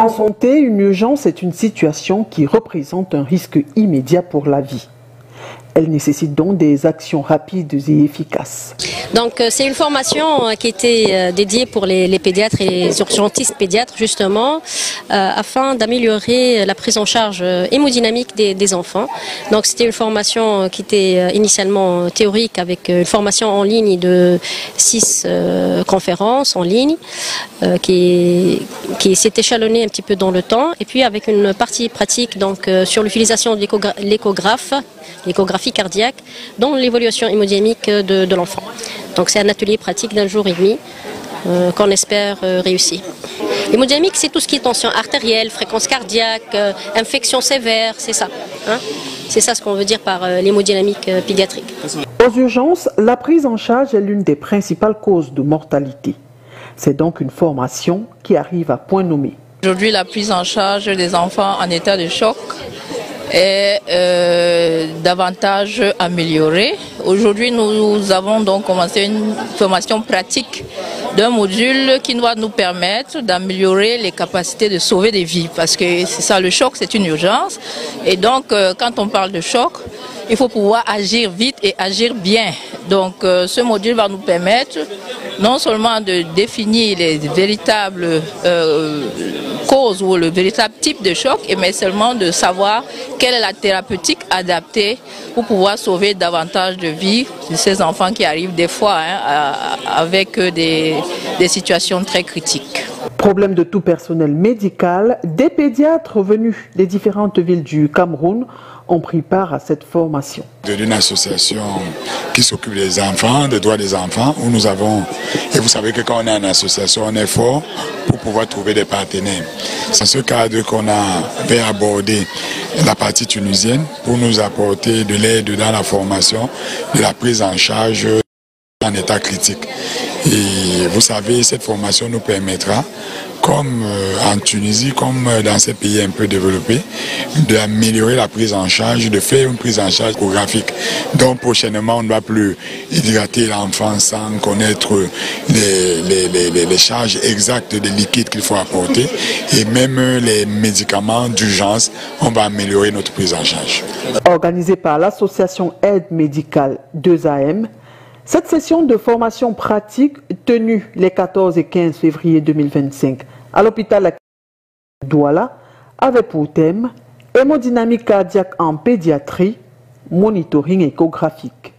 En santé, une urgence est une situation qui représente un risque immédiat pour la vie. Elle nécessite donc des actions rapides et efficaces. Donc c'est une formation qui était dédiée pour les pédiatres et les urgentistes pédiatres justement afin d'améliorer la prise en charge hémodynamique des enfants. Donc c'était une formation qui était initialement théorique avec une formation en ligne de 6 conférences en ligne qui s'est échelonnée un petit peu dans le temps et puis avec une partie pratique donc sur l'utilisation de l'échographie cardiaque dans l'évaluation hémodynamique de l'enfant. Donc c'est un atelier pratique d'1 jour et demi qu'on espère réussir. L'hémodynamique, c'est tout ce qui est tension artérielle, fréquence cardiaque, infection sévère, c'est ça. Hein, c'est ça ce qu'on veut dire par l'hémodynamique pédiatrique. Aux urgences, la prise en charge est l'une des principales causes de mortalité. C'est donc une formation qui arrive à point nommé. Aujourd'hui, la prise en charge des enfants en état de choc est davantage améliorée. Aujourd'hui, nous avons donc commencé une formation pratique d'un module qui doit nous permettre d'améliorer les capacités de sauver des vies. Parce que c'est ça, le choc, c'est une urgence. Et donc, quand on parle de choc, il faut pouvoir agir vite et agir bien. Donc, ce module va nous permettre non seulement de définir les véritables causes ou le véritable type de choc, mais seulement de savoir quelle est la thérapeutique adaptée pour pouvoir sauver davantage de vies de ces enfants qui arrivent des fois avec des situations très critiques. Problème de tout personnel médical, des pédiatres venus des différentes villes du Cameroun ont pris part à cette formation. D'une association qui s'occupe des enfants, des droits des enfants, où nous avons, et vous savez que quand on est en association, on est fort pour pouvoir trouver des partenaires. C'est dans ce cadre qu'on avait abordé la partie tunisienne pour nous apporter de l'aide dans la formation de la prise en charge en état critique. Et vous savez, cette formation nous permettra, comme en Tunisie, comme dans ces pays un peu développés, d'améliorer la prise en charge, de faire une prise en charge échographique. Donc prochainement, on ne va plus hydrater l'enfant sans connaître les charges exactes des liquides qu'il faut apporter. Et même les médicaments d'urgence, on va améliorer notre prise en charge. Organisée par l'association Aide Médicale 2AM, cette session de formation pratique tenue les 14 et 15 février 2025 à l'hôpital Douala avait pour thème hémodynamique cardiaque en pédiatrie, monitoring échographique.